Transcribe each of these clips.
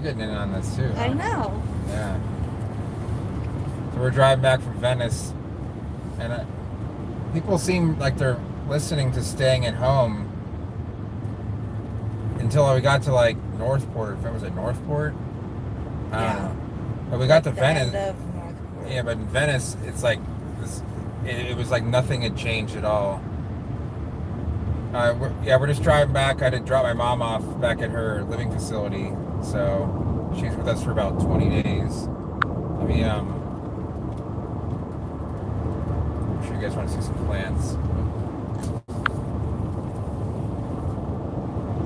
getting in on this too, I huh? know. Yeah. So we're driving back from Venice, and people seem like they're listening to Staying at Home until we got to like Northport. If it was at Northport, I don't Yeah. know. But we got to Like the end Venice. of Northport. Yeah, but in Venice, it's like this. It was like nothing had changed at all. We're just driving back. I had to drop my mom off back at her living facility, so she's with us for about 20 days. Let me I'm sure you guys want to see some plants.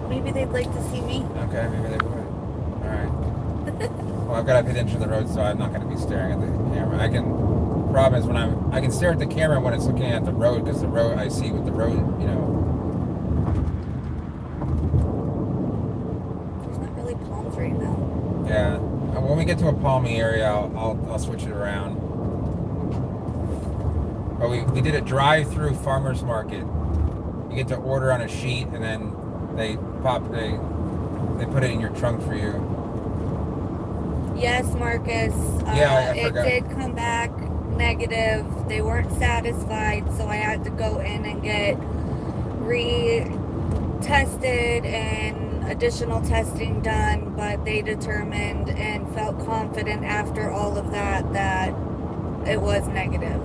Maybe they'd like to see me. Okay, maybe they would. All right. Well, I've got to pay attention to the road, so I'm not going to be staring at the camera. Problem is when I can stare at the camera when it's looking at the road, because the road I see with the road, you know. There's not really palms right now. Yeah. When we get to a palmy area, I'll switch it around. But we did a drive-through farmers market. You get to order on a sheet, and then they put it in your trunk for you. Yes, Marcus. Yeah, I It forgot. did come back negative. They weren't satisfied, so I had to go in and get retested and additional testing done. But they determined and felt confident after all of that it was negative.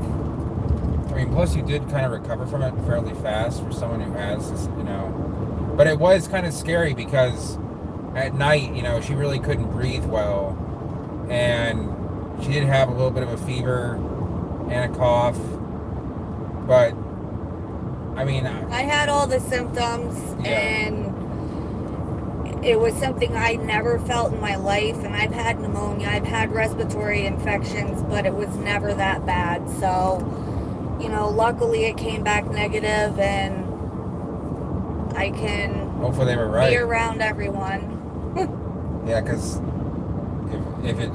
I mean, plus you did kind of recover from it fairly fast for someone who has this, you know. But it was kind of scary because at night, you know, she really couldn't breathe well, and she did have a little bit of a fever and a cough. But I mean, I had all the symptoms, yeah, and it was something I never felt in my life. And I've had pneumonia, I've had respiratory infections, but it was never that bad. So, you know, luckily it came back negative, and I can hopefully they were be right. around everyone. Yeah, because if it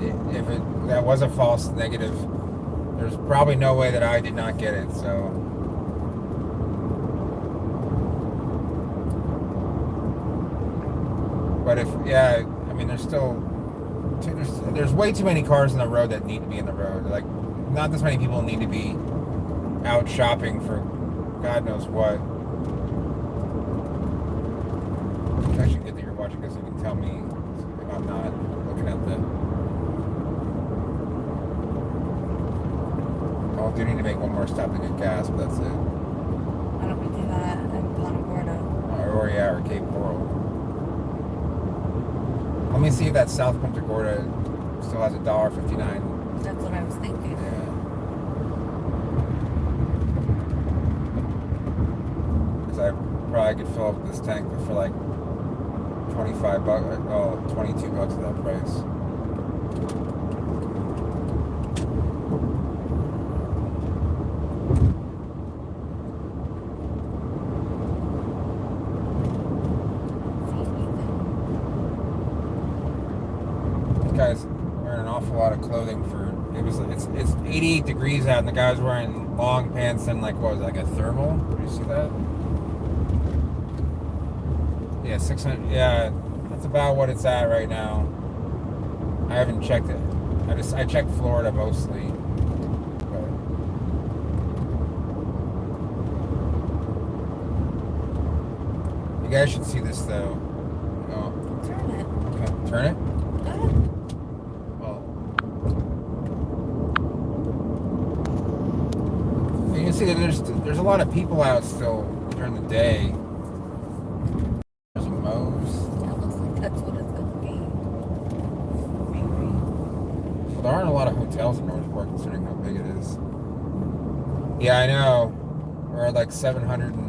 that was a false negative, there's probably no way that I did not get it. So. But I mean, there's way too many cars on the road that need to be in the road. Like, not this many people need to be out shopping for God knows what. It's actually good that you're watching because you can tell me if I'm not looking at the. Oh, I do need to make one more stop to get gas, but that's it. Why don't we do that in Punta Gorda? Or Cape Coral. Let me see if that South Punta Gorda still has $1.59. That's what I was thinking. Yeah. Because I probably could fill up this tank for like 25 bucks, oh, 22 bucks at that price. Guys wearing an awful lot of clothing for it's 88 degrees out, and the guy's wearing long pants and like what was it, like a thermal? Did you see that? Yeah, 600. Yeah, that's about what it's at right now. I haven't checked it. I checked Florida mostly. But you guys should see this though. Oh, Turn it. okay. Turn it. Go ahead. Well, you can see that there's a lot of people out still during the day. There's a Moe's. Yeah, it looks like that's what it's gonna be. Maybe. Well, there aren't a lot of hotels in Northport considering how big it is. Yeah, I know. We're at like 718.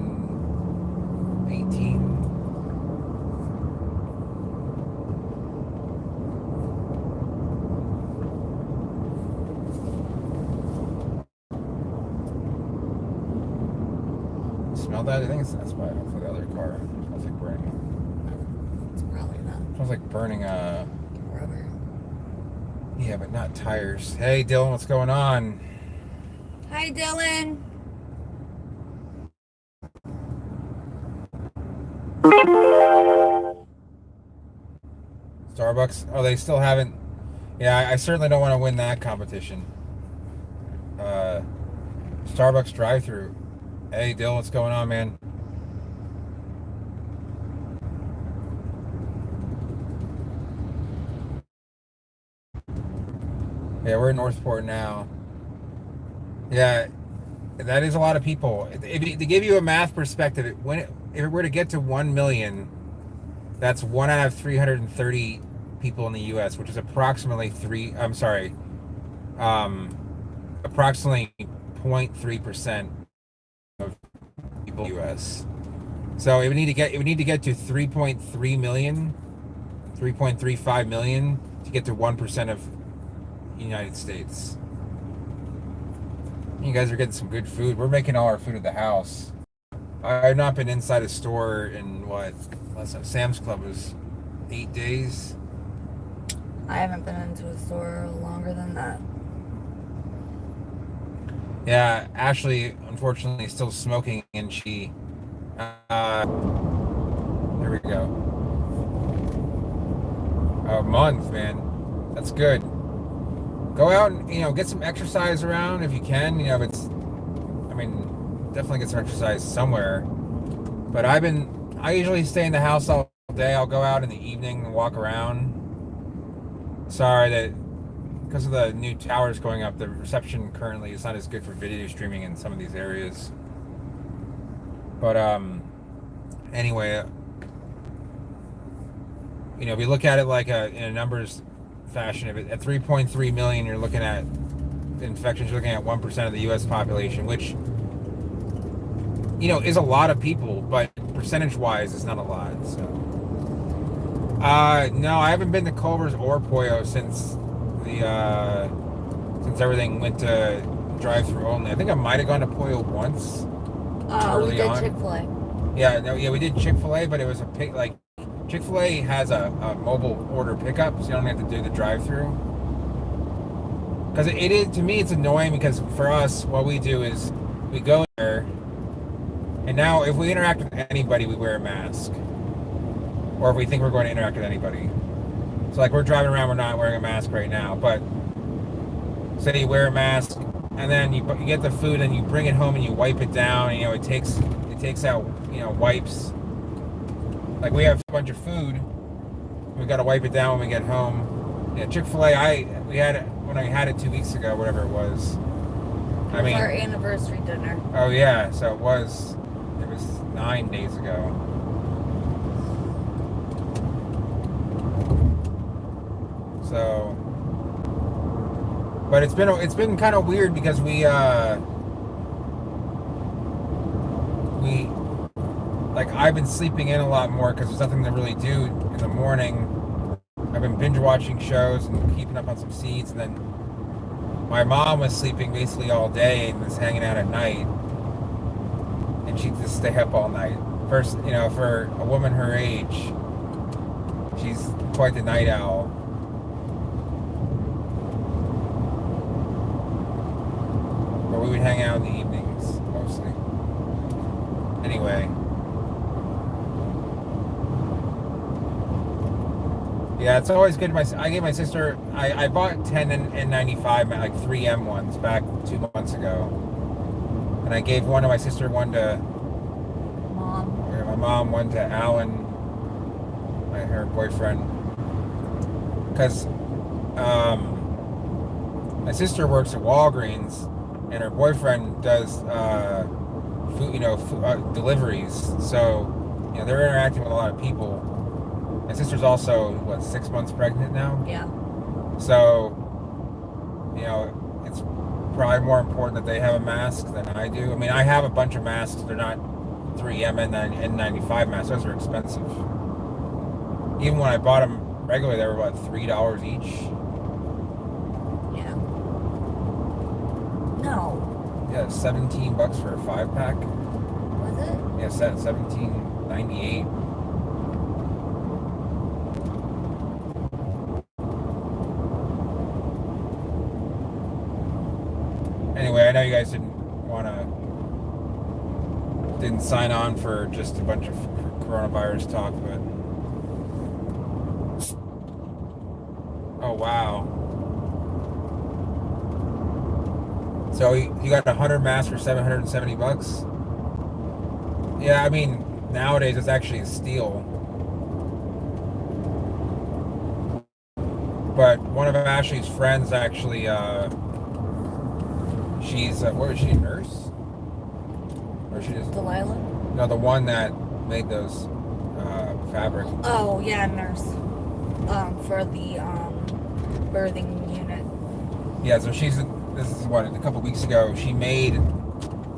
Smell that? I think that's why for the other car. It smells like burning. It's probably not It smells like burning rubber. yeah, but not tires. Hey Dylan, what's going on? Hi, Dylan. Star Starbucks. Oh, they still haven't. Yeah, I certainly don't want to win that competition. Uh, Starbucks drive-through. Hey, Dill, what's going on, man? Yeah, we're in Northport now. Yeah, that is a lot of people. To give you a math perspective, if it were to get to 1 million, that's 1 out of 330 people in the U.S., which is approximately three. I'm sorry, approximately 0.3% of people in the U.S. So it would need to get to 3.3 million, 3.35 million to get to 1% of the United States. You guys are getting some good food. We're making all our food at the house. I've not been inside a store in what? Last time Sam's Club was 8 days. I haven't been into a store longer than that. Yeah, Ashley, unfortunately, is still smoking, and she. There we go. A month, man. That's good. Go out and get some exercise around if you can. If it's, I mean, definitely get some exercise somewhere. But I usually stay in the house all day. I'll go out in the evening and walk around. Sorry that because of the new towers going up, the reception currently is not as good for video streaming in some of these areas. But anyway, if you look at it like in a numbers fashion, if at 3.3 million, you're looking at infections, you're looking at 1% of the U.S. population, which is a lot of people, but percentage-wise, it's not a lot. So, no, I haven't been to Culver's or Pollo since everything went to drive-through only. I think I might have gone to Pollo once. We did Chick-fil-A. Yeah, no, yeah, we did Chick-fil-A, but it was Chick-fil-A has a mobile order pickup, so you don't have to do the drive-through. Because it is, to me, it's annoying because for us, what we do is we go there, and now if we interact with anybody, we wear a mask. Or if we think we're going to interact with anybody. So like we're driving around, we're not wearing a mask right now, but say you wear a mask, and then you get the food and you bring it home and you wipe it down, it takes out, wipes. Like we have a bunch of food, we got to wipe it down when we get home. Yeah, Chick-fil-A, we had it when I had it 2 weeks ago, whatever it was. It was our anniversary dinner. Oh yeah, so it was 9 days ago. So, but it's been kind of weird because we like I've been sleeping in a lot more because there's nothing to really do in the morning. I've been binge watching shows and keeping up on some seeds, and then my mom was sleeping basically all day and was hanging out at night, and she'd just stay up all night. First, for a woman her age, she's quite the night owl. But we would hang out in the evenings mostly. Anyway. Yeah, it's always good. I gave my sister, I bought 10 N95, like 3M ones back 2 months ago. And I gave one to my sister, one to my mom, one to Alan, her boyfriend. Because my sister works at Walgreens, and her boyfriend does food, deliveries. So, they're interacting with a lot of people. My sister's also, 6 months pregnant now? Yeah. So, it's probably more important that they have a mask than I do. I mean, I have a bunch of masks. They're not 3M N95 masks. Those are expensive. Even when I bought them regularly, they were about $3 each. Yeah. No. Yeah, $17 for a 5-pack. Was it? Yeah, $17.98. Anyway, I know you guys didn't sign on for just a bunch of coronavirus talk, but Oh wow. So you got 100 masks for $770. Yeah, I mean nowadays it's actually a steal. But one of Ashley's friends actually, she's what is she, a nurse? Or she just Delilah? no, the one that made those fabric. Oh, yeah, nurse. For the birthing unit. Yeah, so this is what, a couple weeks ago, she made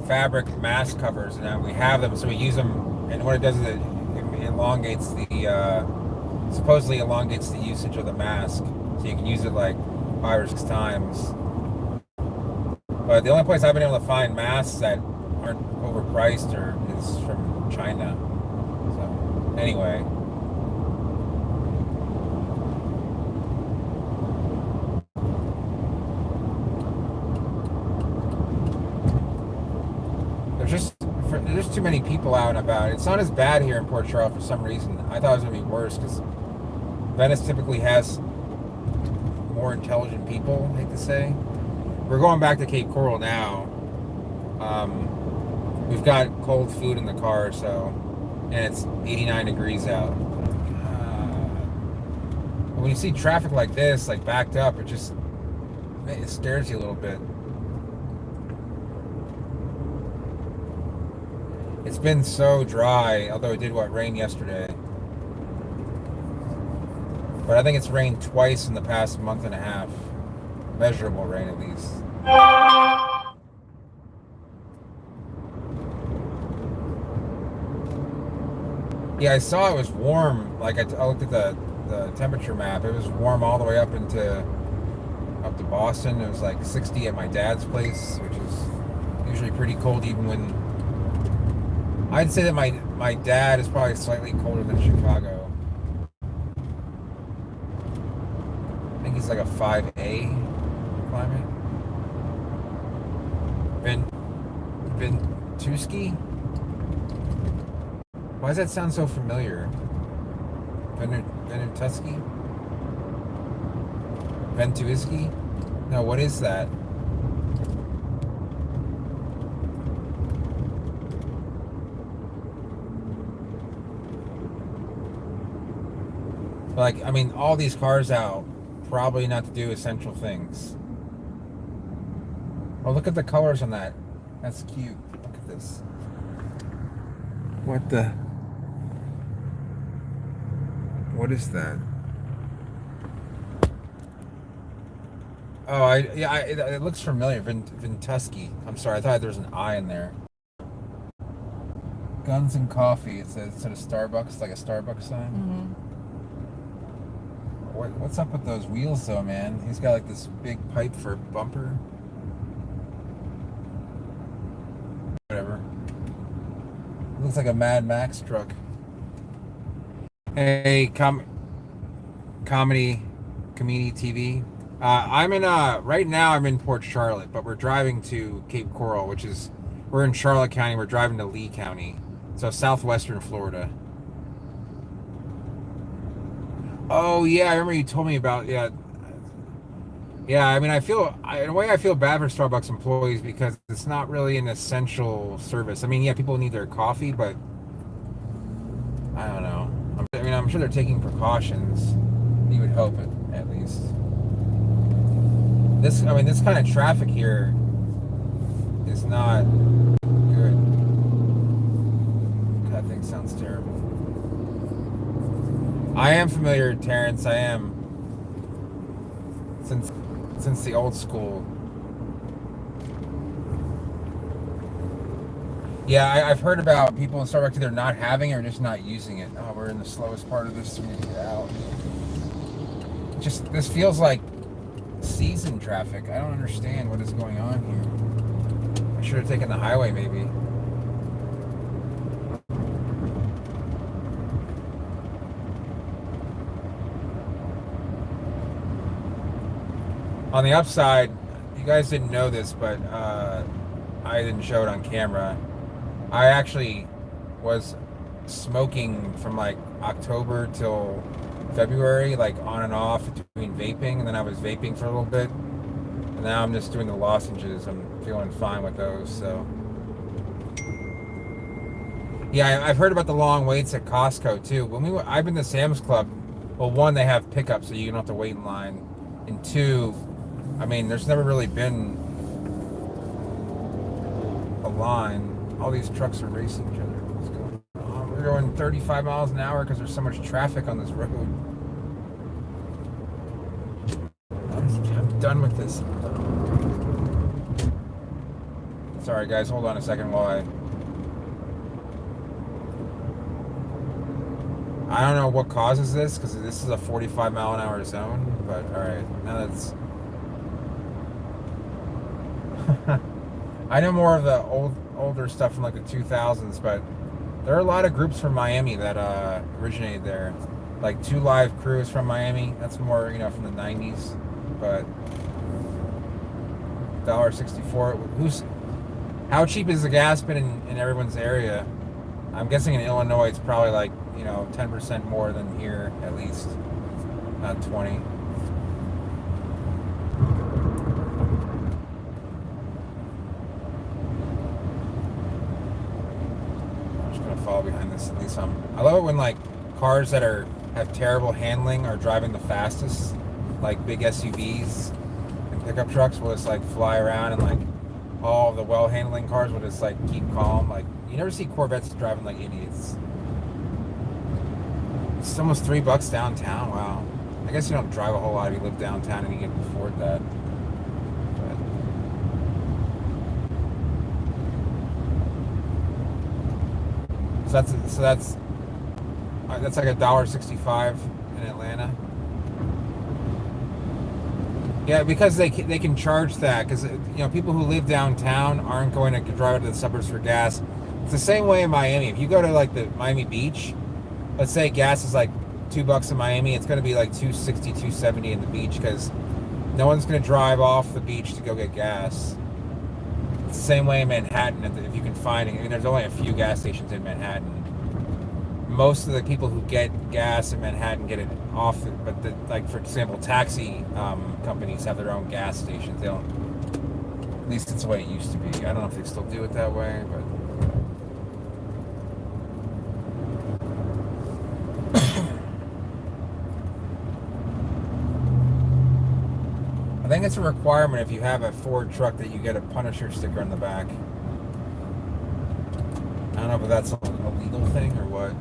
fabric mask covers, and we have them, so we use them, and what it does is it elongates supposedly elongates the usage of the mask, so you can use it like 5 or 6 times. But the only place I've been able to find masks that aren't overpriced is from China. So, anyway. There's just too many people out and about. It's not as bad here in Port Charlotte for some reason. I thought it was going to be worse because Venice typically has more intelligent people, I hate to say. We're going back to Cape Coral now. We've got cold food in the car, and it's 89 degrees out. When you see traffic like this, like backed up, it scares you a little bit. It's been so dry, although it did rain yesterday. But I think it's rained twice in the past month and a half. Measurable rain, at least. Yeah, I saw it was warm. Like I looked at the temperature map. It was warm all the way up to Boston. It was like 60 at my dad's place, which is usually pretty cold even when... I'd say that my dad is probably slightly colder than Chicago. I think he's like a 5A climate. Ventusky? Why does that sound so familiar? Ventusky? Ventuisky? No, what is that? Like, I mean, all these cars out, probably not to do essential things. Oh, look at the colors on that. That's cute. Look at this. What is that? Oh, it looks familiar. Ventusky. I'm sorry, I thought there was an I in there. Guns and coffee. It says instead of Starbucks, like a Starbucks sign. Mm-hmm. What's up with those wheels though, man? He's got like this big pipe for bumper. Whatever. Looks like a Mad Max truck. Hey, comedy TV. Right now I'm in Port Charlotte, but we're driving to Cape Coral, we're in Charlotte County. We're driving to Lee County, so southwestern Florida. Oh yeah, I remember you told me about yeah. I mean, in a way I feel bad for Starbucks employees because it's not really an essential service. I mean, yeah, people need their coffee, but I don't know. I'm sure they're taking precautions. You would hope at least. This kind of traffic here is not good. That thing sounds terrible. I am familiar, Terrence. I am. Since the old school. Yeah, I've heard about people in Starbucks either not having it or just not using it. Oh, we're in the slowest part of this. We need to get out. This feels like season traffic. I don't understand what is going on here. I should have taken the highway, maybe. On the upside, you guys didn't know this, but I didn't show it on camera. I actually was smoking from like October till February, like on and off vaping, and then I was vaping for a little bit, and now I'm just doing the lozenges. I'm feeling fine with those. So yeah, I've heard about the long waits at Costco too. I've been to Sam's Club. Well, one, they have pickup, so you don't have to wait in line, and two, I mean, there's never really been a line. All these trucks are racing each other. What's going on? We're going 35 miles an hour because there's so much traffic on this road. I'm done with this. Sorry, guys. Hold on a second while I don't know what causes this, because this is a 45 mile an hour zone, but alright, now that's... I know more of the older stuff from like the 2000s, but there are a lot of groups from Miami that originated there. Like Two Live Crew is from Miami. That's more, from the 90s. But $1.64. How cheap is the gas been in everyone's area? I'm guessing in Illinois it's probably like 10% more than here, at least, not 20. I'm just gonna follow behind this at least some. I love it when like cars that have terrible handling are driving the fastest, like big SUVs and pickup trucks will just like fly around, and like all the well-handling cars will just like keep calm. Like you never see Corvettes driving like idiots. It's almost $3 downtown. Wow. I guess you don't drive a whole lot if you live downtown and you can afford that. But, so that's like $1.65 in Atlanta. Yeah, because they can charge that, because people who live downtown aren't going to drive to the suburbs for gas. It's the same way in Miami. If you go to like the Miami Beach, let's say gas is like $2 in Miami, it's going to be like $2.60, $2.70 in the beach, because no one's going to drive off the beach to go get gas. It's the same way in Manhattan, if you can find it. I mean, there's only a few gas stations in Manhattan. Most of the people who get gas in Manhattan get it off, like for example, taxi companies have their own gas stations. They don't. At least it's the way it used to be. I don't know if they still do it that way, but. I think it's a requirement if you have a Ford truck that you get a Punisher sticker on the back. I don't know if that's a legal thing or what.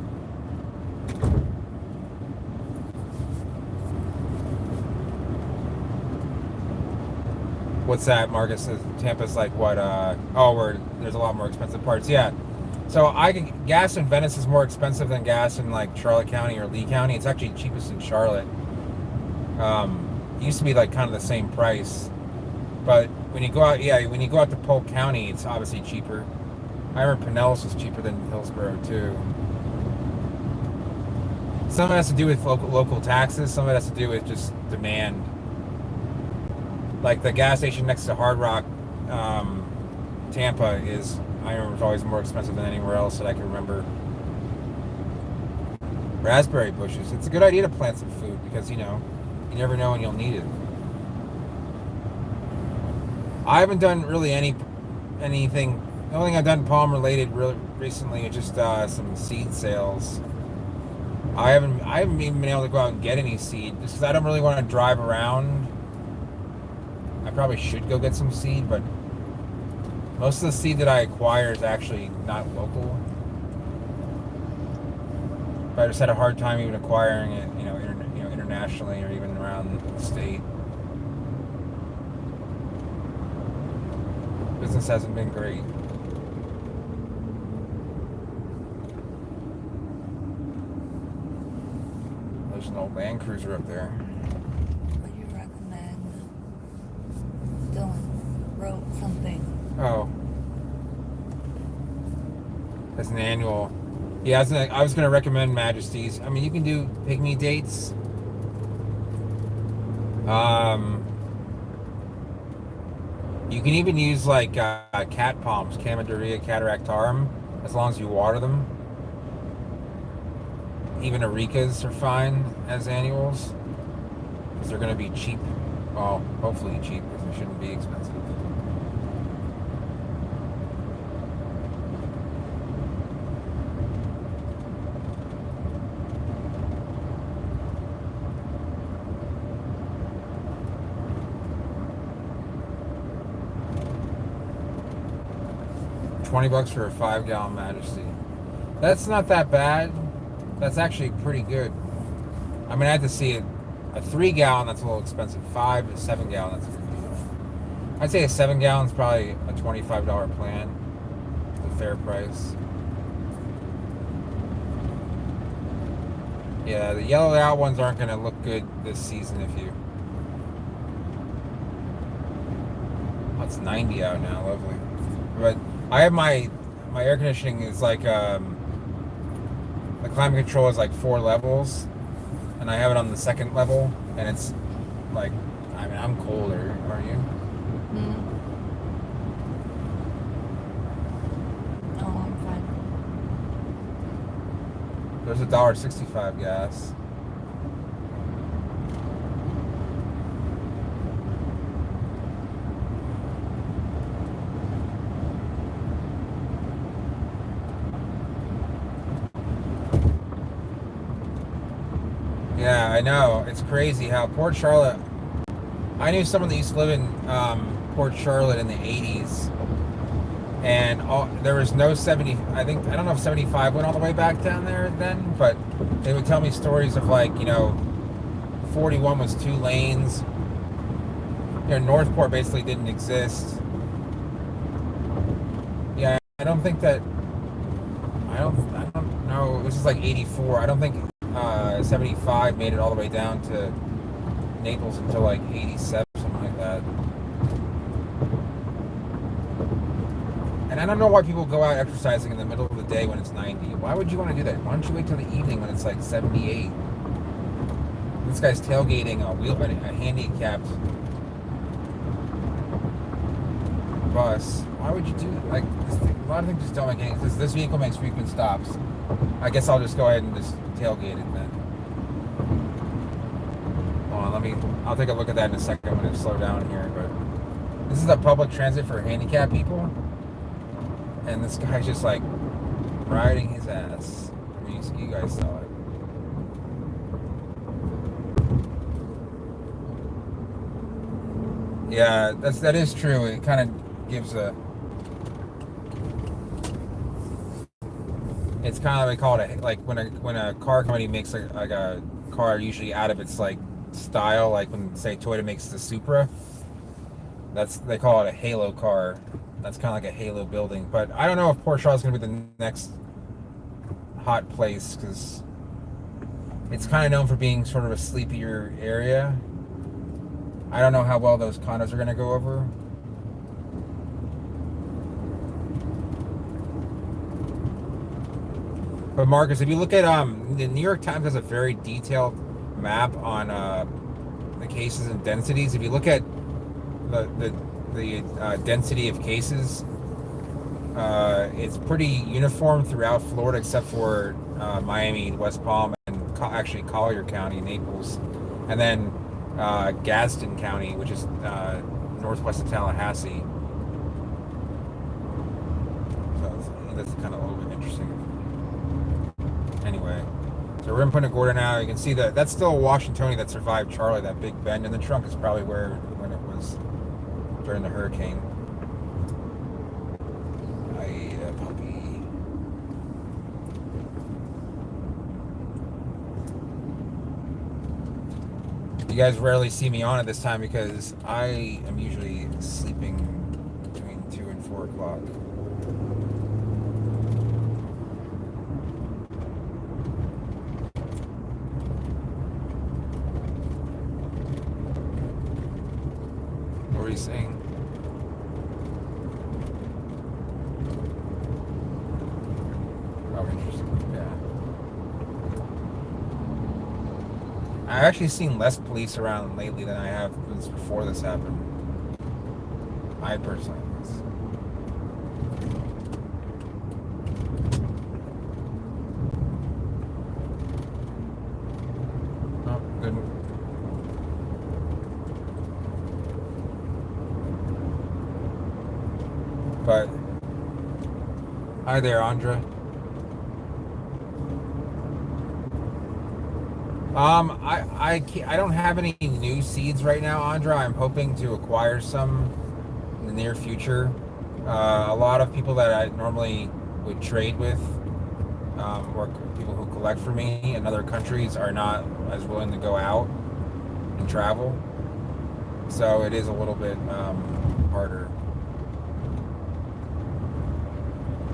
What's that? Marcus says Tampa's like what? Where there's a lot more expensive parts. Yeah. So gas in Venice is more expensive than gas in like Charlotte County or Lee County. It's actually cheapest in Charlotte. It used to be like kind of the same price, but when you go out to Polk County, it's obviously cheaper. I remember Pinellas was cheaper than Hillsborough too. Some of it has to do with local taxes. Some of it has to do with just demand. Like the gas station next to Hard Rock, Tampa I remember, was always more expensive than anywhere else that I can remember. Raspberry bushes. It's a good idea to plant some food because you never know when you'll need it. I haven't done really anything. The only thing I've done palm related really recently is just some seed sales. I haven't even been able to go out and get any seed just because I don't really want to drive around. I probably should go get some seed, but most of the seed that I acquire is actually not local. But I just had a hard time even acquiring it, internationally or even around the state. Business hasn't been great. There's an old Land Cruiser up there. What do you recommend? Dylan wrote something. Oh. As an annual. Yeah, I was gonna recommend Majesty's. I mean, you can do pygmy dates. You can even use like cat palms, Chamaedorea cataractarum, as long as you water them. Even Auricas are fine as annuals. Because they're going to be cheap. Well, hopefully cheap, because they shouldn't be expensive. $20 for a 5-gallon Majesty. That's not that bad. That's actually pretty good. I mean, I had to see it. A 3-gallon, that's a little expensive. 5 to 7-gallon, that's a good deal. I'd say a 7-gallon is probably a $25 plan. A fair price. Yeah, the yellowed out ones aren't going to look good this season if you... Oh, it's 90 out now, lovely. But I have my air conditioning is like the climate control is like 4 levels, and I have it on the 2nd level, and it's like, I mean, I'm colder, aren't you? Mm. No, I'm fine. There's $1.65 gas. Yeah, I know. It's crazy how Port Charlotte... I knew someone that used to live in Port Charlotte in the 80s. And there was no 70... I don't know if 75 went all the way back down there then, but they would tell me stories of, like, 41 was 2 lanes. Northport basically didn't exist. Yeah, I don't think that... I don't know. This is like 84. I don't think 75 made it all the way down to Naples until like 87, something like that. And I don't know why people go out exercising in the middle of the day when it's 90. Why would you want to do that? Why don't you wait till the evening when it's like 78? This guy's tailgating a handicapped bus. Why would you do that? Like, a lot of things just don't make any sense. This vehicle makes frequent stops. I guess I'll just go ahead and just tailgate it then. Hold on, I'll take a look at that in a second when it slows down here. But this is a public transit for handicapped people, and this guy's just like riding his ass. I mean, you guys saw it. Yeah, that is true. It kind of gives a... It's kind of, they call it like when a car company makes like a car usually out of its like style, like when say Toyota makes the Supra, they call it a halo car. That's kind of like a halo building. But I don't know if Port Charlotte's going to be the next hot place, because it's kind of known for being sort of a sleepier area. I don't know how well those condos are going to go over. But Marcus, if you look at the New York Times has a very detailed map on the cases and densities. If you look at the density of cases, it's pretty uniform throughout Florida, except for Miami, West Palm, and actually Collier County, Naples, and then Gadsden County, which is northwest of Tallahassee. So that's kind of a little bit interesting. Anyway, so we're in Punta Gorda now. You can see that that's still a Washingtonian that survived Charlie. That big bend in the trunk is probably when it was during the hurricane. Puppy. You guys rarely see me on at this time because I am usually sleeping between 2 and 4 o'clock. What were you saying? Oh, interesting. Yeah. I've actually seen less police around lately than I have since before this happened. I personally was. Oh, good. Hi there, Andra. I don't have any new seeds right now, Andra. I'm hoping to acquire some in the near future. A lot of people that I normally would trade with, or people who collect for me in other countries, are not as willing to go out and travel. So it is a little bit harder.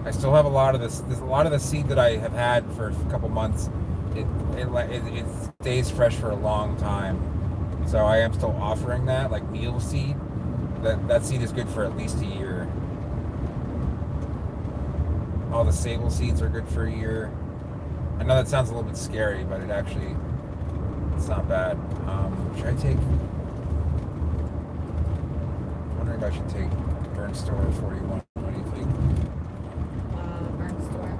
I still have a lot of this. There's a lot of the seed that I have had for a couple months. It stays fresh for a long time. So I am still offering that, like meal seed. That seed is good for at least a year. All the sable seeds are good for a year. I know that sounds a little bit scary, but it's not bad. Should I take? I'm wondering if I should take Burn Store 41. What do you think? Burn store.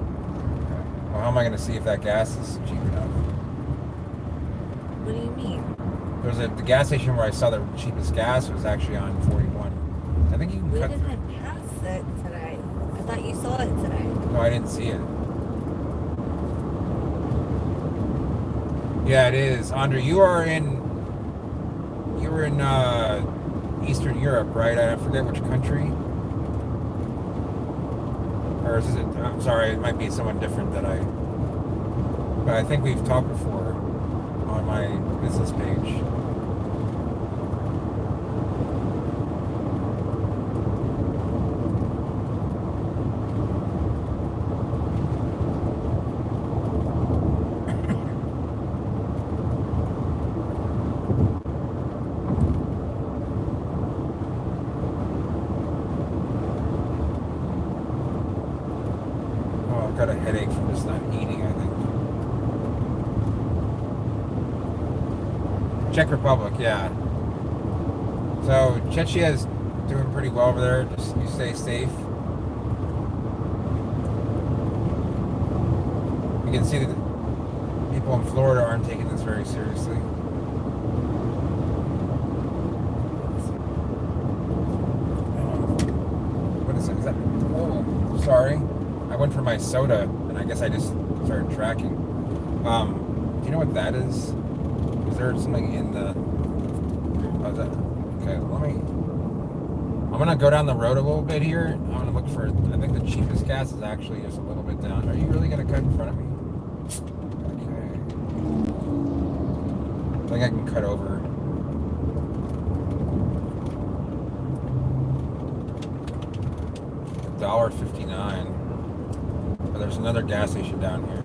Okay. Well, how am I going to see if that gas is cheap enough? What do you mean? The gas station where I saw the cheapest gas was actually on 41. I think you can We cut. didn't pass it today. I thought you saw it today. No, I didn't see it. Yeah, it is. Andre, you were in Eastern Europe, right? I forget which country. Or is it? I'm sorry, it might be someone different but I think we've talked before on my business page. Oh, I've got a headache from just not eating, I think. Czech Republic, yeah. So Czechia is doing pretty well over there. Just you stay safe. You can see that people in Florida aren't taking this very seriously. What is it? Is that? Oh, sorry. I went for my soda, and I guess I just started tracking. Do you know what that is? Is there something in the? Oh, is that? Okay, I'm gonna go down the road a little bit here. I'm gonna look for. I think the cheapest gas is actually just a little bit down. Are you really gonna cut in front of me? Okay. I think I can cut over. $1.59. But there's another gas station down here.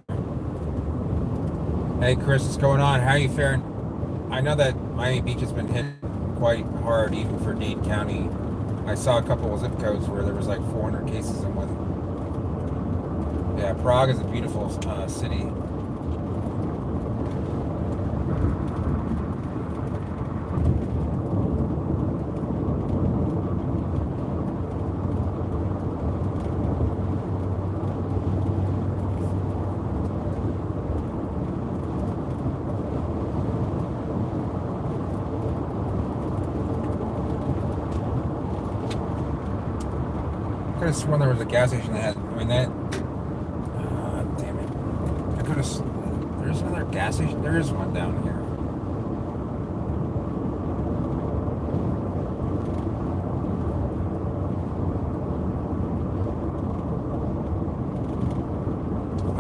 Hey Chris, what's going on? How you faring? I know that Miami Beach has been hit quite hard, even for Dade County. I saw a couple of zip codes where there was like 400 cases in one. Yeah, Prague is a beautiful city. I could have sworn there was a gas station that had. I mean that. Damn it! I could have. There's another gas station. There is one down here.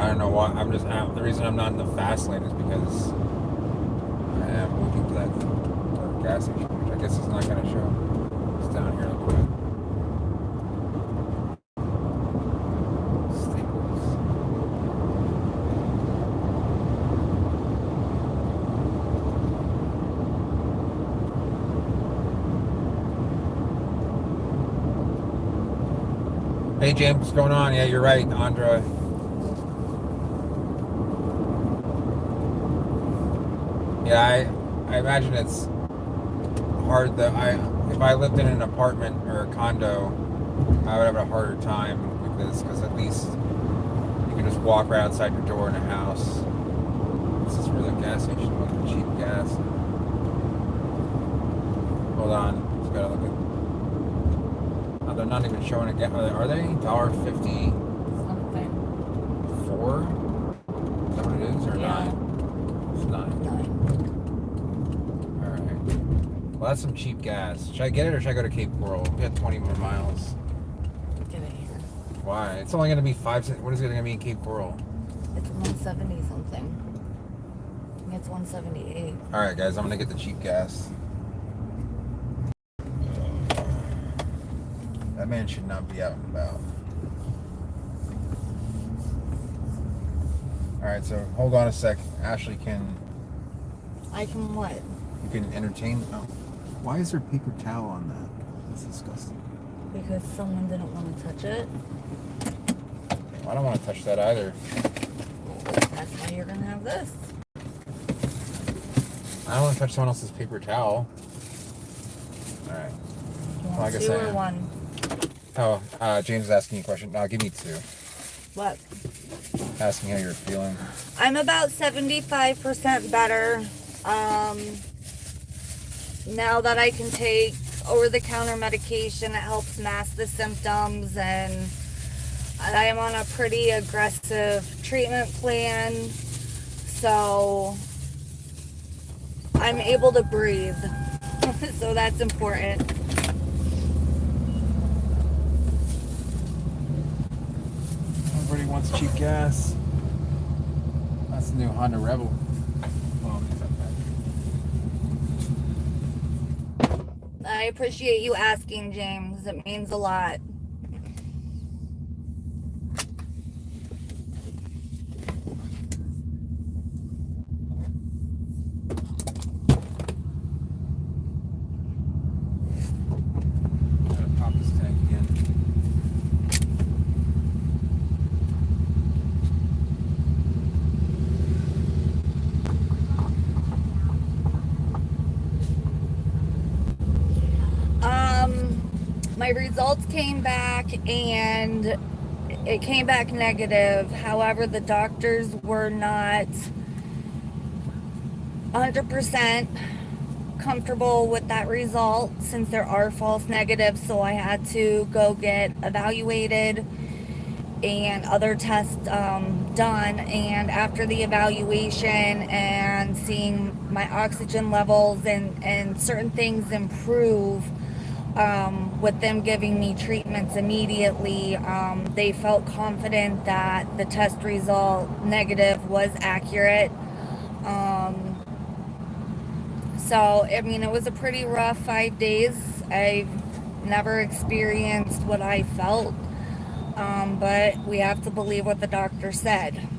I don't know why. The reason I'm not in the fast lane is because I am looking for that gas station, which I guess is not going to show. It's down here a little bit. Hey James, what's going on? Yeah, you're right, Andra. Yeah, I imagine it's hard that if I lived in an apartment or a condo, I would have a harder time with this because at least you can just walk right outside your door in a house. This is where the gas station was, the cheap gas. Hold on, just gotta look at. They're not even showing it. Are they $1.50? That's some cheap gas. Should I get it or should I go to Cape Coral? We got 20 more miles. Get it here. Why? It's only going to be 5 cents. What is it going to be in Cape Coral? It's 170 something. I think it's 178. All right, guys, I'm going to get the cheap gas. That man should not be out and about. All right, so hold on a sec. Ashley I can what? you can entertain. Oh, why is there paper towel on that? That's disgusting. Because someone didn't want to touch it. I don't want to touch that either. That's why you're gonna have this. I don't want to touch someone else's paper towel. All right. You want Like I two said. or one? Oh, James is asking you a question. No, give me 2. What? Asking how you're feeling. I'm about 75% better. Now that I can take over-the-counter medication, it helps mask the symptoms, and I am on a pretty aggressive treatment plan, so I'm able to breathe. So that's important. Everybody wants cheap gas. That's the new Honda Rebel. Oh, I appreciate you asking, James. It means a lot. Gotta pop this tank again. My results came back and it came back negative. However, the doctors were not 100% comfortable with that result since there are false negatives. So I had to go get evaluated and other tests done. And after the evaluation and seeing my oxygen levels and certain things improve, with them giving me treatments immediately, they felt confident that the test result negative was accurate. So, I mean, it was a pretty rough 5 days. I've never experienced what I felt, but we have to believe what the doctor said.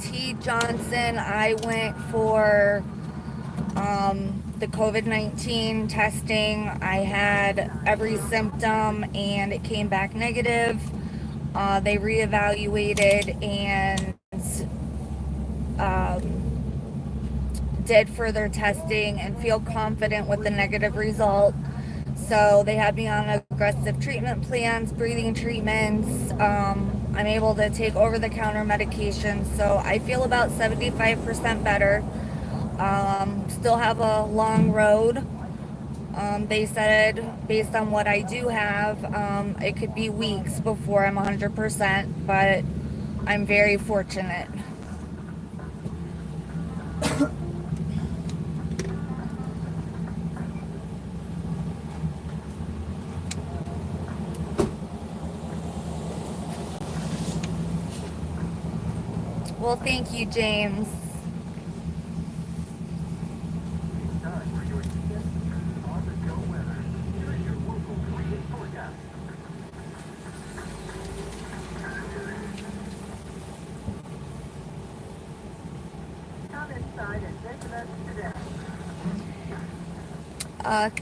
T. Johnson, I went for the COVID-19 testing. I had every symptom and it came back negative. They reevaluated and did further testing and feel confident with the negative result. So they had me on aggressive treatment plans, breathing treatments. I'm able to take over-the-counter medication, so I feel about 75% better. Still have a long road. They said, based on what I do have, it could be weeks before I'm 100%, but I'm very fortunate. Well, thank you, James.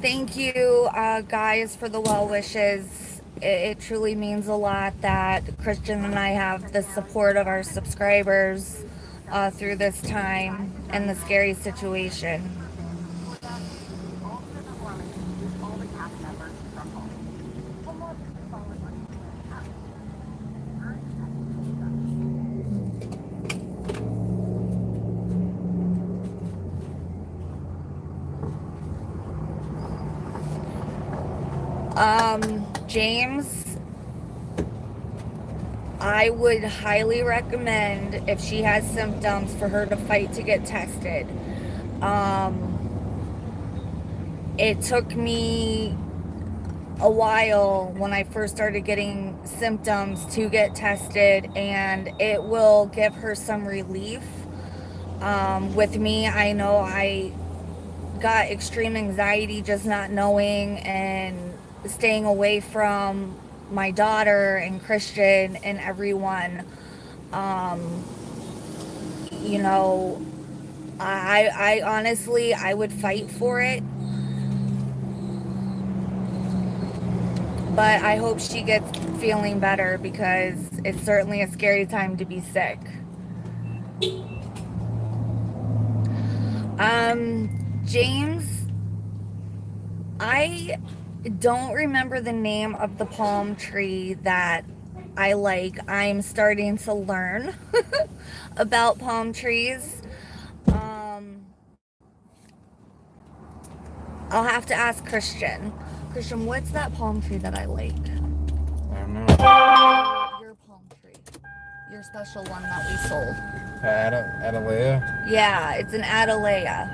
Thank you, guys, for the well wishes. It truly means a lot that Christian and I have the support of our subscribers through this time and the scary situation. James, I would highly recommend, if she has symptoms, for her to fight to get tested. It took me a while when I first started getting symptoms to get tested, and it will give her some relief. With me, I know I got extreme anxiety just not knowing and staying away from my daughter and Christian and everyone. You know, I honestly, I would fight for it. But I hope she gets feeling better, because it's certainly a scary time to be sick. James, I don't remember the name of the palm tree that I like. I'm starting to learn about palm trees. I'll have to ask Christian. Christian, what's that palm tree that I like? I don't know. Your palm tree. Your special one that we sold. Atalaya? Yeah, it's an Atalaya.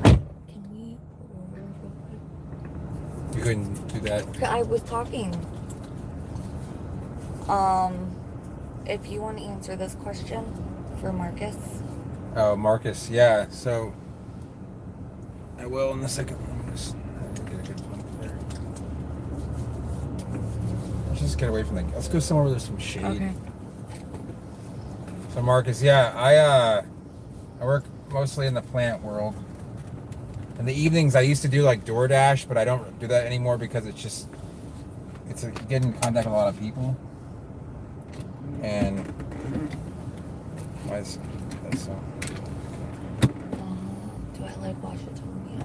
Can we pull over real quick? You couldn't do that. I was talking. If you want to answer this question for Marcus. Oh, Marcus, yeah. So I will in a second. Just get a good one there. Let's just get away from the. Let's go somewhere where there's some shade. Okay. So Marcus, yeah, I work mostly in the plant world. In the evenings, I used to do like DoorDash, but I don't do that anymore because it's you get in contact with a lot of people. And why is that so? Do I like Washingtonia?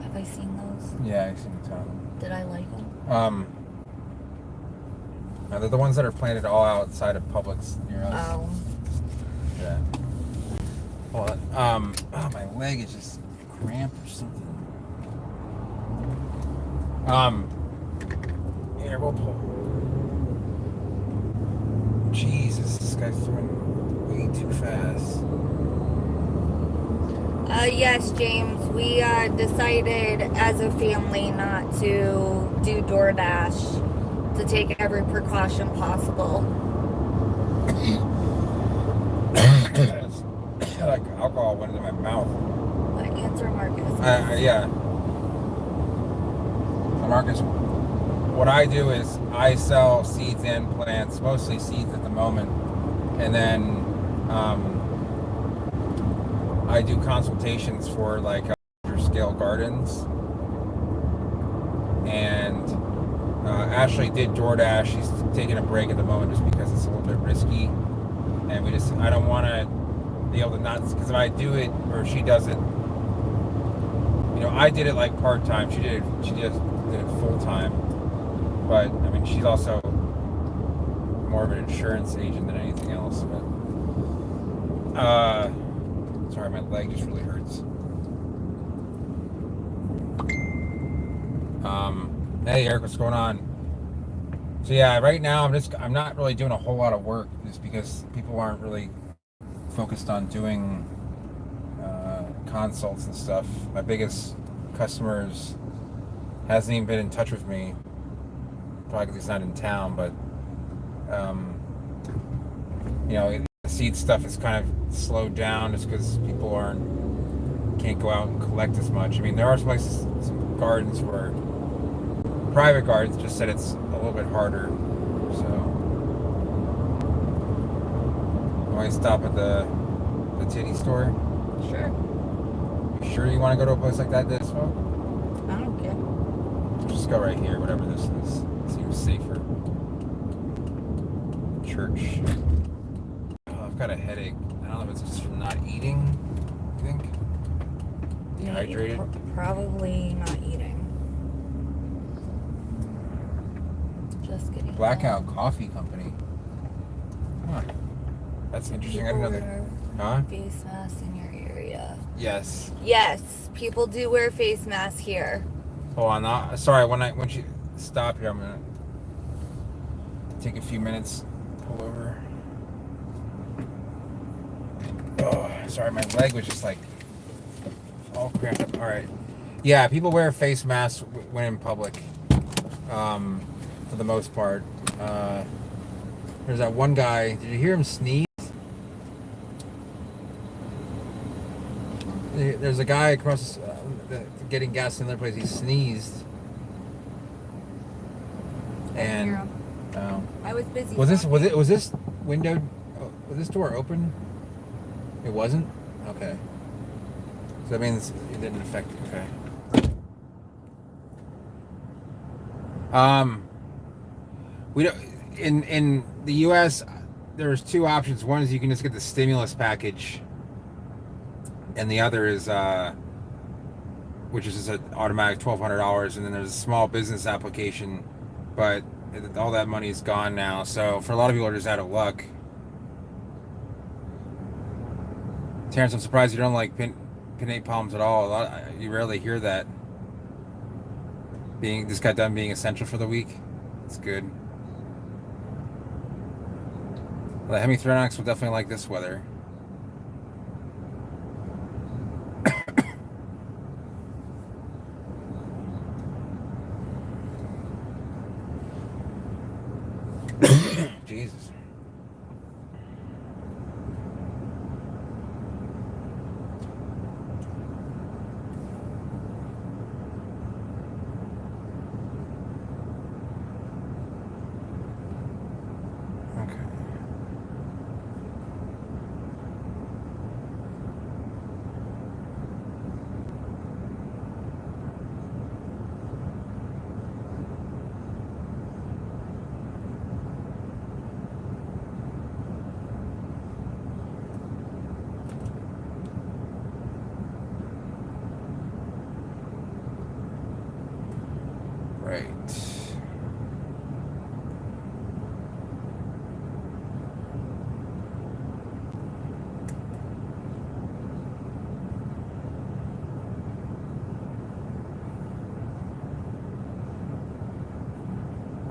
Have I seen those? Yeah, I've seen a ton. Did I like them? They're the ones that are planted all outside of Publix near us. Oh. Yeah. Well, my leg is just cramped or something. Here, we'll pull. Jesus, this guy's throwing way too fast. Yes, James. We decided as a family not to do DoorDash, to take every precaution possible. Like alcohol went into my mouth. But answer Marcus. Yeah. So Marcus, what I do is I sell seeds and plants, mostly seeds at the moment, and then I do consultations for like larger scale gardens. And Ashley did DoorDash. She's taking a break at the moment just because it's a little bit risky, and I don't want to be able to not, because if I do it or she does it, I did it like part-time. She did it full-time. But I mean, she's also more of an insurance agent than anything else. But sorry, my leg just really hurts. Hey Eric, what's going on? So yeah, right now I'm not really doing a whole lot of work just because people aren't really focused on doing consults and stuff. My biggest customers hasn't even been in touch with me, probably because he's not in town, but the seed stuff is kind of slowed down just because people can't go out and collect as much. I mean, there are some gardens where private gardens just said it's a little bit harder. So you want to stop at the titty store? Sure. You sure you want to go to a place like that to smoke? I don't care. Just go right here, whatever this is. Seems safer. Church. Oh, I've got a headache. I don't know if it's just from not eating, I think. Dehydrated? Probably not eating. Just kidding. Blackout Coffee Company. Huh. That's interesting. I didn't know that. Huh? Face masks in your area. Yes. Yes, people do wear face masks here. Hold on. Sorry, when she stop here, I'm gonna take a few minutes. Pull over. Oh, sorry, my leg was just like all cramped up. All right. Yeah, people wear face masks when in public, for the most part. There's that one guy. Did you hear him sneeze? There's a guy across getting gas in another place. He sneezed. And oh, I was busy. was this window? Was this door open? It wasn't. Okay. So that means it didn't affect. Okay. We don't in the U.S. There's two options. One is you can just get the stimulus package, and the other is which is just an automatic $1,200, and then there's a small business application, but all that money is gone now. So for a lot of people, are just out of luck. Terrence, I'm surprised you don't like pinnate palms at all. You rarely hear that. Just got done being essential for the week. It's good. The Hemithronox will definitely like this weather. Jesus. Okay. Right.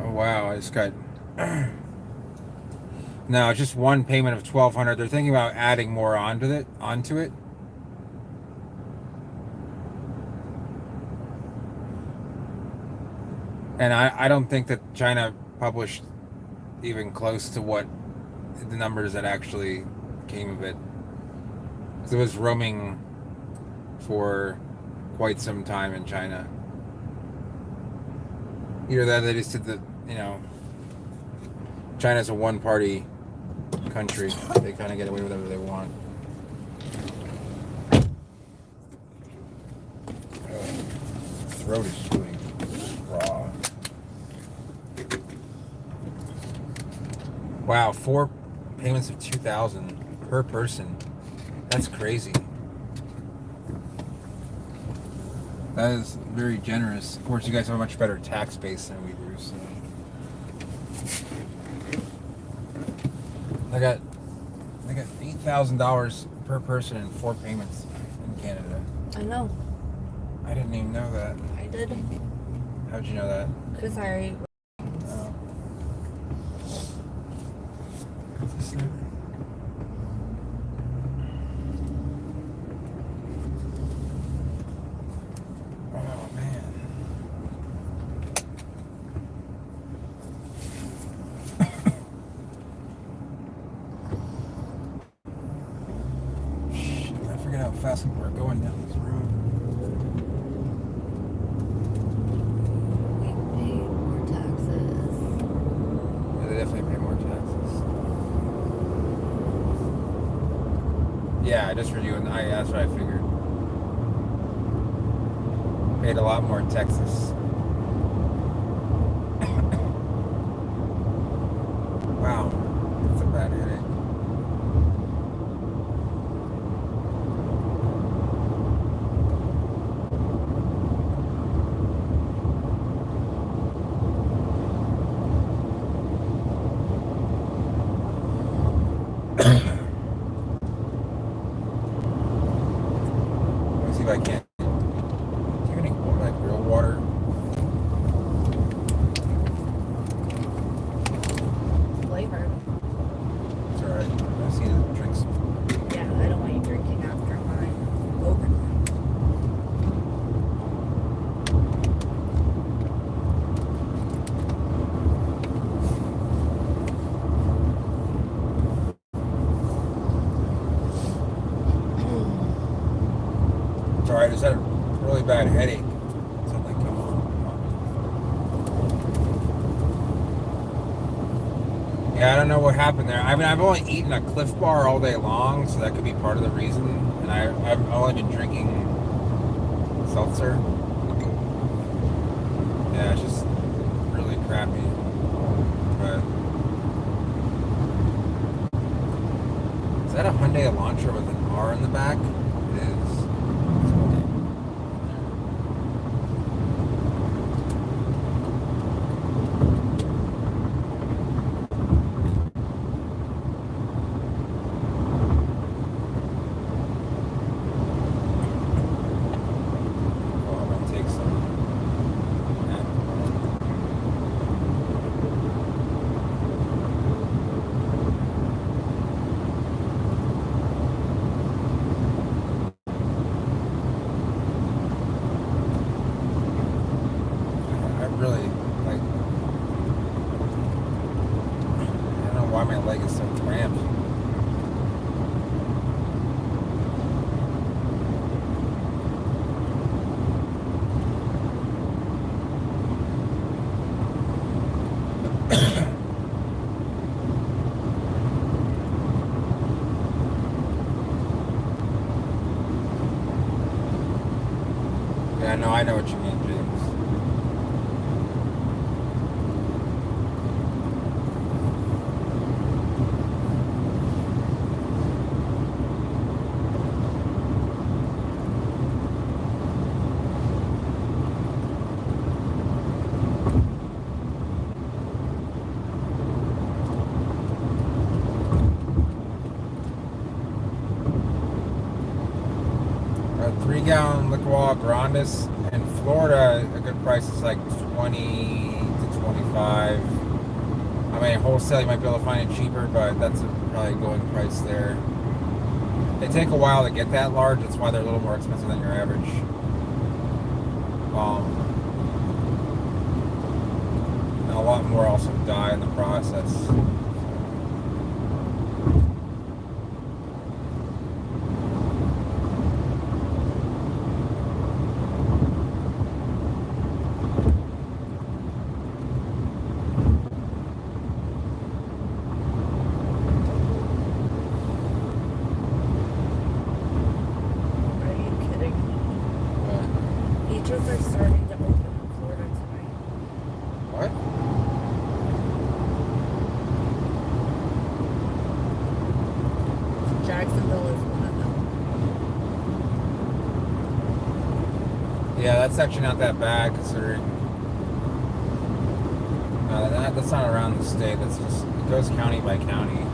Oh wow, I just got no, just one payment of $1,200. They're thinking about adding more onto it. And I don't think that China published even close to what the numbers that actually came of it. 'Cause it was roaming for quite some time in China. Either that, they just did China's a one-party country. They kind of get away with whatever they want. Throat is really raw. Wow, 4 payments of $2,000 per person. That's crazy. That is very generous. Of course, you guys have a much better tax base than we do. So. I got $8,000 per person in 4 payments in Canada. I know. I didn't even know that. I did. How'd you know that? Because I. Oh. Oh man. Shit, I forget how fast we're going down this road. More taxes. Yeah, they definitely pay more taxes. Yeah, I just reviewed, and that's what I figured. Paid a lot more in Texas. Wow, that's a bad headache. I can. Do you have any like real water? Flavored. It's alright. I see the drinks. Yeah, I don't want you drinking after mine. Overnight. It's alright. I just had a really bad headache. So I'm like, come on. Yeah, I don't know what happened there. I mean, I've only eaten a Cliff Bar all day long, so that could be part of the reason. And I've only been drinking seltzer. Yeah, it's just really crappy. But is that a Hyundai Elantra with an R in the back? It is. Oh, I'm gonna take some. Yeah. I really like. I don't know why my leg is so cramped. Yeah, no, I know what you mean, James. A 3-gallon Liquid Grandis in Florida, a good price is like 20 to 25. I mean, wholesale you might be able to find it cheaper, but that's probably a going price there. They take a while to get that large. That's why they're a little more expensive than your average. And a lot more also die in the process. Are you kidding me? Beaches are starting to open in Florida tonight. What? Jacksonville is one of them. Yeah, that's actually not that bad considering. No, that's not around the state. That's just it goes county by county.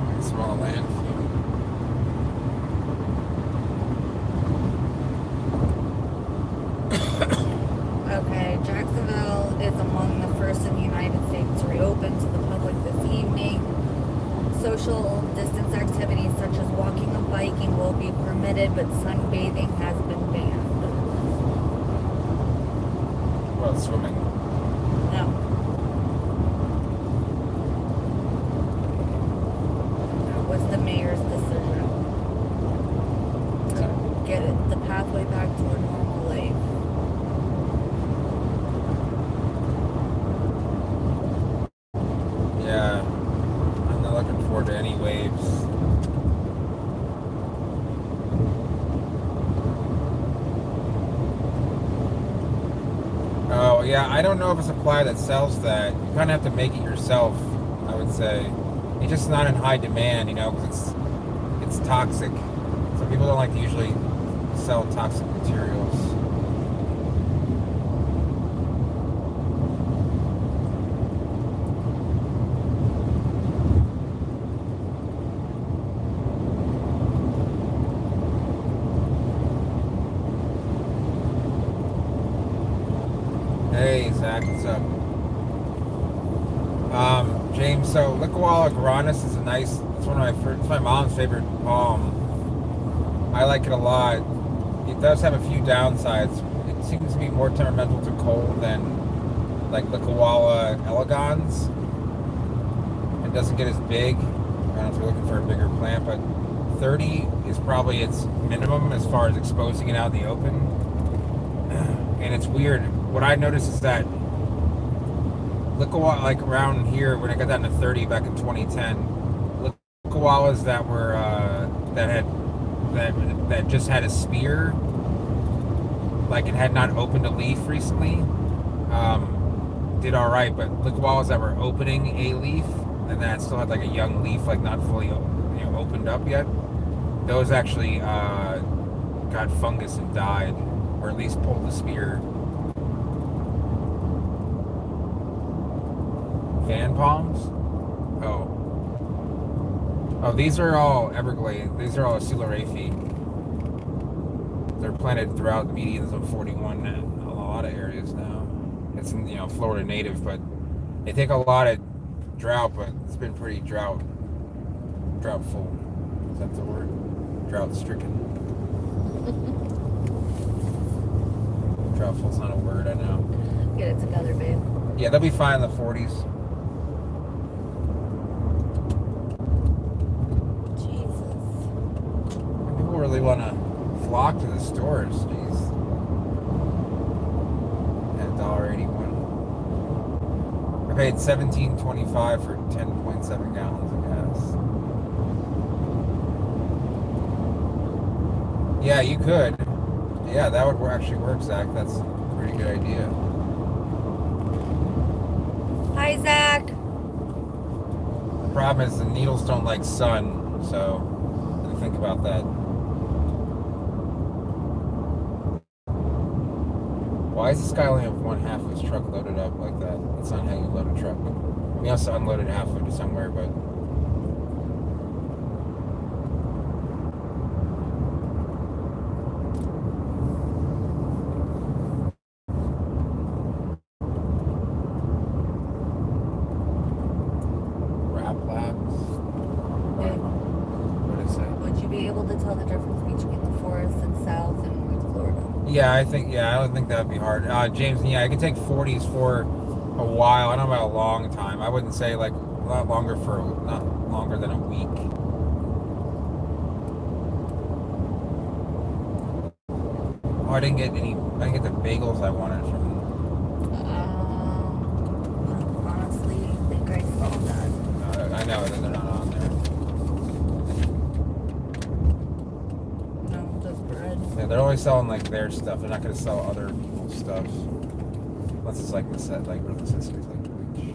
I smell a landfill. Okay, Jacksonville is among the first in the United States to reopen to the public this evening. Social distance activities such as walking and biking will be permitted, but sunbathing has been banned. Well, swimming. No. That was the mayor's decision to get the pathway back to a normal life. Yeah, I'm not looking forward to any waves. Oh, yeah, I don't know of a supplier that sells that. You kind of have to make it yourself, I would say. It's just not in high demand, because it's toxic. So people don't like to usually sell toxic materials. Hey, Zach, what's up? James, so Licuala grandis is it's one of it's my mom's favorite palm. I like it a lot. It does have a few downsides. It seems to be more temperamental to cold than like Licuala elegans. It doesn't get as big. I don't know if you're looking for a bigger plant, but 30 is probably its minimum as far as exposing it out in the open. And it's weird. What I noticed is that Licuala, like around here, when I got down to 30 back in 2010, Licualas that were that just had a spear, like it had not opened a leaf recently, did all right. But Licualas that were opening a leaf and that still had like a young leaf, like not fully opened up yet, those actually got fungus and died, or at least pulled the spear. Fan palms? Oh, these are all Everglades. These are all Coeluraphe. They're planted throughout the medians of 41 in a lot of areas now. It's in Florida native, but they take a lot of drought, but it's been pretty droughtful. Is that the word? Drought stricken. Droughtful's not a word, I know. Get it together, babe. Yeah, they'll be fine in the 40s. Jesus. People really want to flock to the stores. Jeez. At $1.81. I paid $17.25 for 10.7 gallons of gas. Yeah, you could. Yeah, that would actually work, Zach. That's a pretty good idea. Hi, Zach. The problem is the needles don't like sun, so think about that. Why does this guy only have one half of his truck loaded up like that? That's not how you load a truck. We also unloaded half of it somewhere, but Rap Labs. What did it say? Would you be able to tell the difference between the forest and South and North Florida? Yeah, I don't think that'd be hard. James, yeah, I could take 40s for a while. I don't know about a long time. I wouldn't say like not longer than a week. Oh, I didn't get the bagels I wanted from. Honestly, I think I saw that. I know that they're not on there. No, just bread. Yeah, they're always selling like their stuff. They're not going to sell other people's stuff unless it's like real necessities like bleach.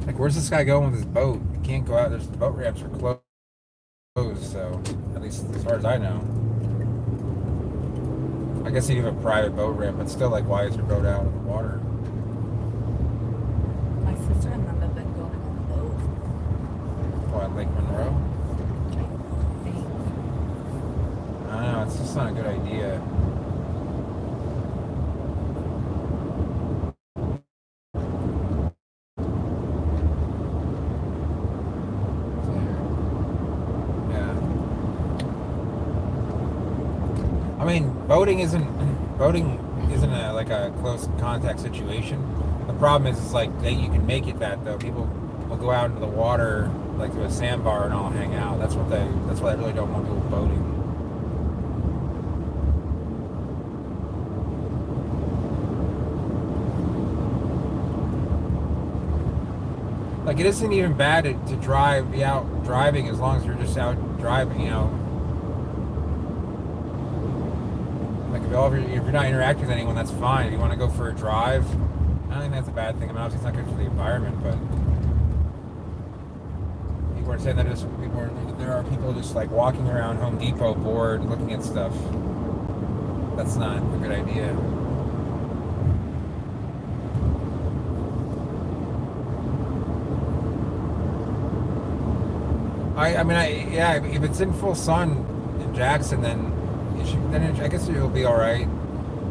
Like, where's this guy going with his boat? He can't go out. The boat ramps are closed. So at least as far as I know. I guess you have a private boat ramp, but still, like, why is your boat out in the water? My sister and them have been going on the boat. What, Lake Monroe? I don't know, it's just not a good idea. I mean, boating isn't like a close contact situation. The problem is, it's like you can make it that though. People will go out into the water like to a sandbar and all hang out. That's why I really don't want people boating. Like, it isn't even bad to be out driving as long as you're just out driving, Like, if you're not interacting with anyone, that's fine. If you want to go for a drive, I don't think that's a bad thing. I mean, obviously it's not good for the environment, but people are saying that there are people just like walking around Home Depot bored, looking at stuff. That's not a good idea. If it's in full sun in Jackson, then I guess it'll be all right.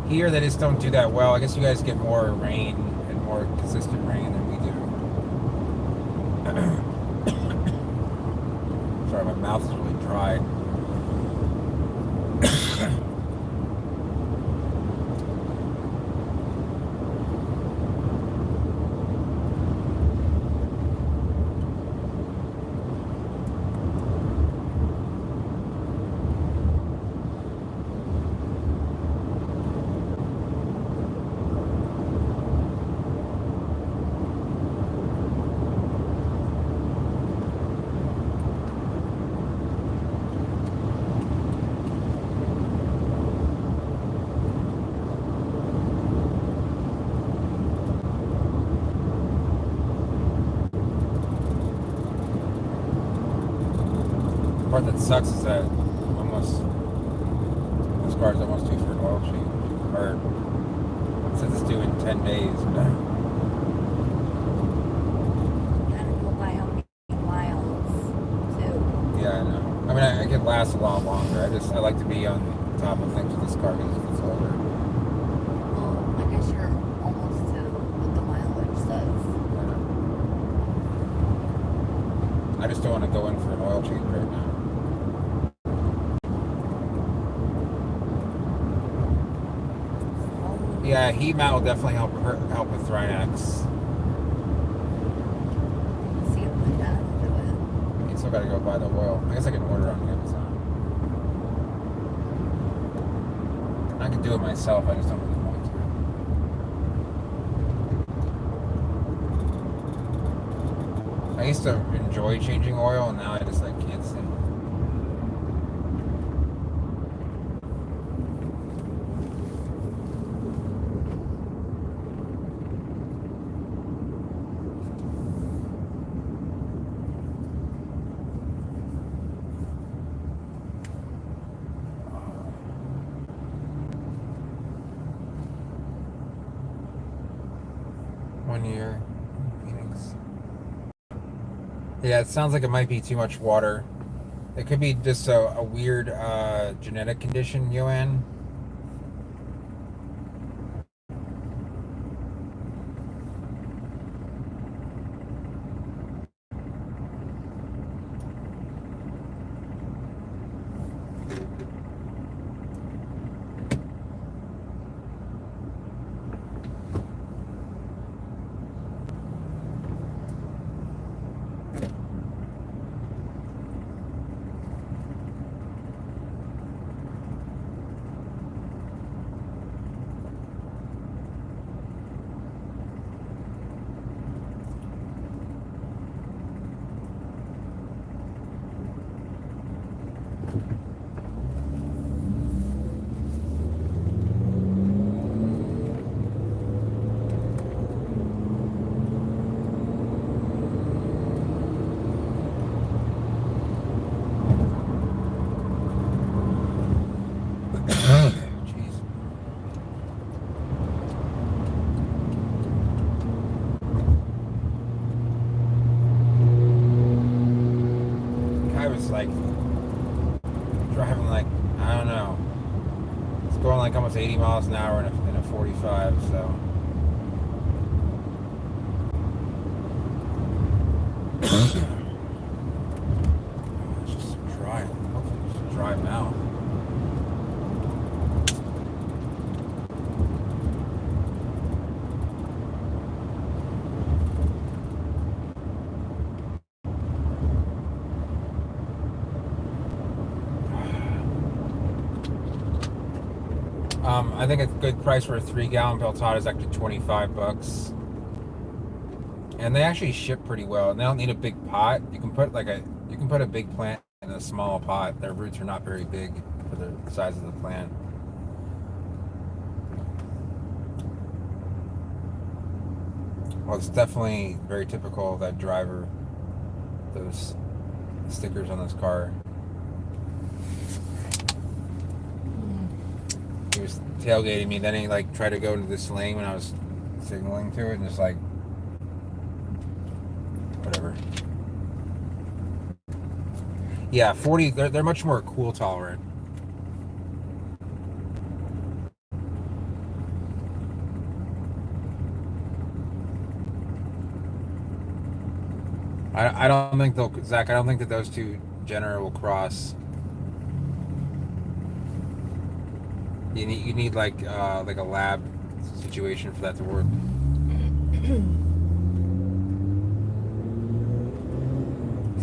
Here they just don't do that well. I guess you guys get more rain and more consistent rain than we do. Sorry, my mouth is really dry. The part that sucks is that this car is almost due for an oil change. Or it says it's due in 10 days. Gotta go by how many miles, too. Yeah, I know. I mean, I could last a lot longer. I like to be on top of things with this car because it's older. Well, I guess you're almost to what the mileage says. I just don't want to go in for an oil change right now. Yeah, heat mat will definitely help with Thrynax. See if my dad will do it. You still got to go buy the oil. I guess I can order on Amazon. I can do it myself. I just don't really want to. I used to enjoy changing oil, and now I just can't stand it. Year Phoenix. Yeah, it sounds like it might be too much water. It could be just a weird genetic condition, Joanne. Driving I don't know. It's going almost 80 miles an hour in a 45, so. It's just dry. Hopefully it's just dry now. I think a good price for a 3-gallon Peltada is actually $25. And they actually ship pretty well. And they don't need a big pot. You can put a big plant in a small pot. Their roots are not very big for the size of the plant. Well, it's definitely very typical of that driver. Those stickers on this car. He was tailgating me, then he tried to go into this lane when I was signaling to it, and just whatever. Yeah, 40. They're much more cool tolerant. I don't think they'll, Zach. I don't think that those two genera will cross. You need like a lab situation for that to work.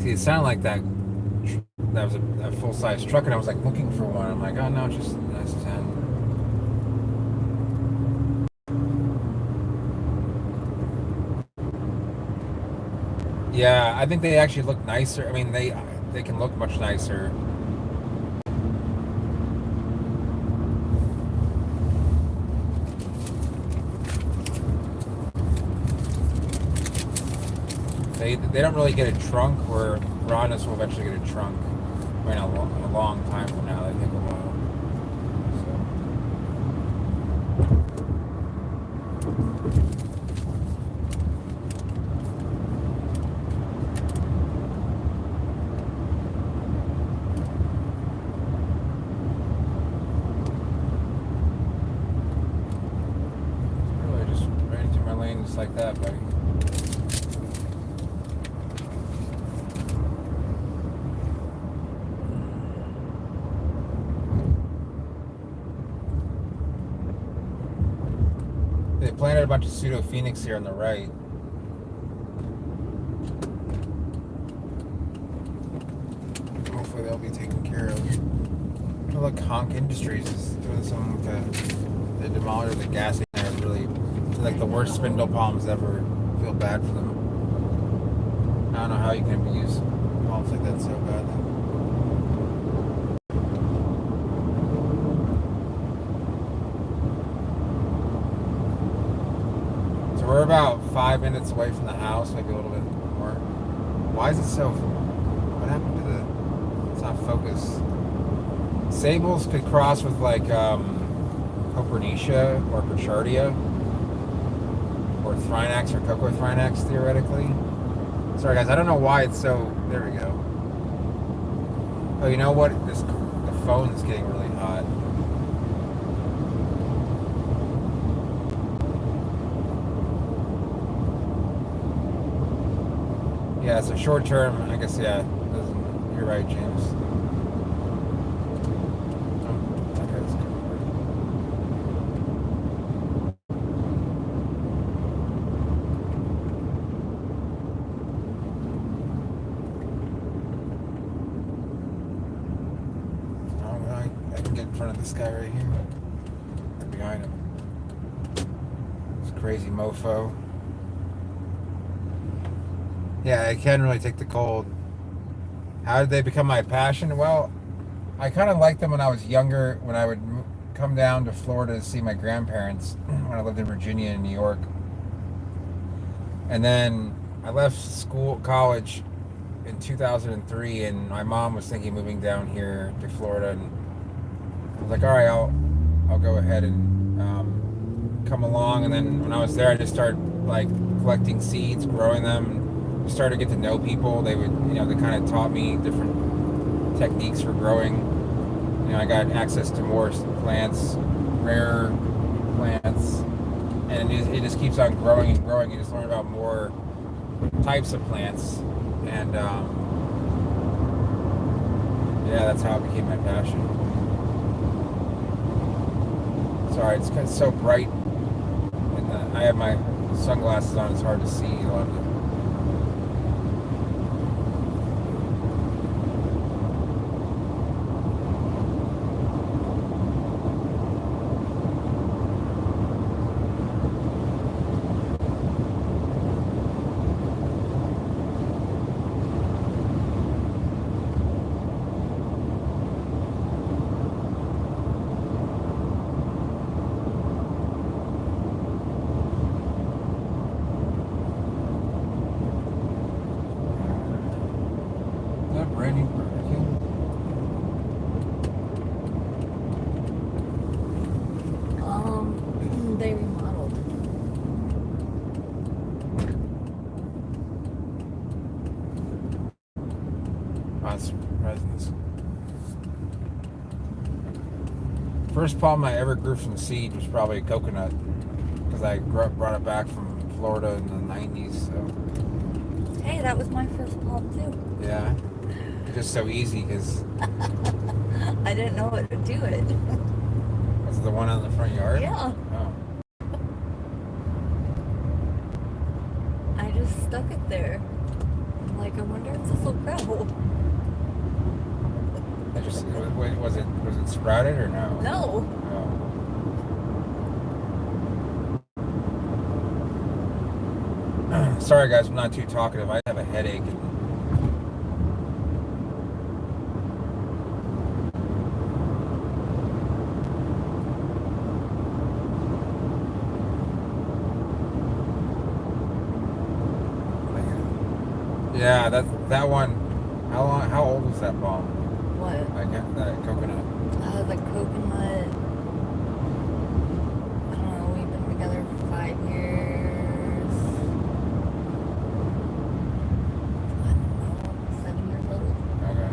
See, it sounded like that was a full size truck, and I was like looking for one. I'm like, oh no, it's just an S10. Yeah, I think they actually look nicer. I mean, they can look much nicer. They don't really get a trunk, where Ronus will eventually get a trunk. I mean, a long time from now. They take a while. Really, just right into my lane just like that, buddy. They planted a bunch of pseudo phoenix here on the right. Hopefully they'll be taken care of. Look, Honk Industries is doing something with the demolitor, the gassing there is really like the worst spindle palms ever. I feel bad for them. I don't know how you can abuse palms like that so badly. We're about 5 minutes away from the house, maybe a little bit more. Why is it so... What happened to the... It's not focused. Sables could cross with like Copernicia or Burchardia or Thrinax or Cocothrinax theoretically. Sorry guys, I don't know why it's so... There we go. Oh, you know what? The phone's getting really hot. Yeah, so short term, I guess, yeah. You're right, James. Oh, that guy's good. Oh, I can get in front of this guy right here. Right behind him. This crazy mofo. Yeah, I can really take the cold. How did they become my passion? Well, I kind of liked them when I was younger, when I would come down to Florida to see my grandparents when I lived in Virginia and New York. And then I left college in 2003, and my mom was thinking of moving down here to Florida, and I was like, all right, I'll go ahead and come along. And then when I was there, I just started like collecting seeds, growing them, started to get to know people. They would, they kind of taught me different techniques for growing. I got access to more plants, rare plants, and it just keeps on growing and growing. You just learn about more types of plants, and yeah, that's how it became my passion. Sorry, it's kind of so bright, and I have my sunglasses on. It's hard to see a lot of it. Branding Burger King. They remodeled. That's surprising. First palm I ever grew from seed was probably a coconut, because I brought it back from Florida in the 90s. So Hey, that was my first palm too. Yeah. It's just so easy because I didn't know what to do it. was it the one on the front yard? Yeah. Oh. I just stuck it there. I'm like, I wonder if this will grow. I just was it sprouted or no? No. Oh. Sorry guys, I'm not too talkative. I have a headache. Yeah, that one. How old was that palm? What? I got that coconut. The coconut. I don't know. We've been together for 5 years. I don't know. 7 years old. Okay.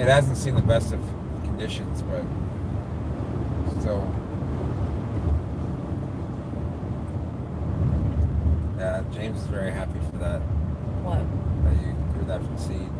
It hasn't seen the best of conditions, but still. Yeah, James is very happy for that. What? That you grew that from seed.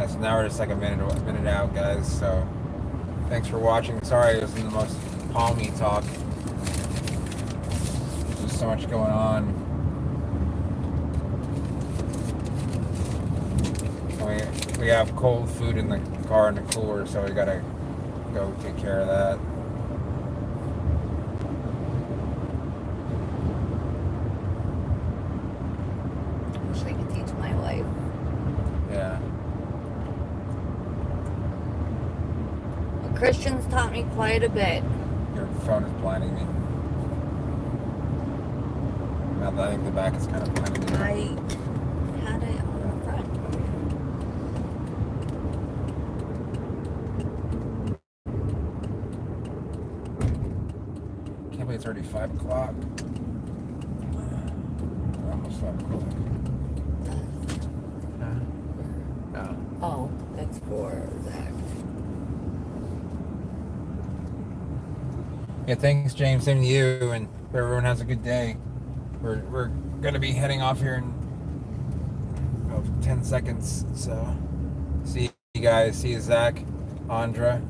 So now we're just like a minute out, guys. So thanks for watching. Sorry it wasn't the most palmy talk. There's just so much going on. We have cold food in the car in the cooler, so we gotta go take care of that. I wish I could teach my wife. Yeah. Christian's taught me quite a bit. Your phone is blinding me. I think the back is kind of blinding me. I had it on the front. Can't believe it's already 5 o'clock. Almost 5 o'clock. No. Oh, that's for Zach. Yeah, thanks, James. Same to you, and everyone has a good day. We're gonna be heading off here in about 10 seconds. So, see you guys. See you, Zach, Andra,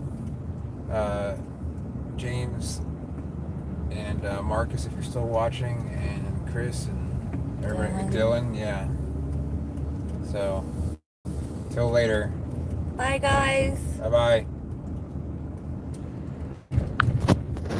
James, and Marcus, if you're still watching, and Chris, and everybody, Dylan. Yeah. So, till later. Bye, guys. Bye bye.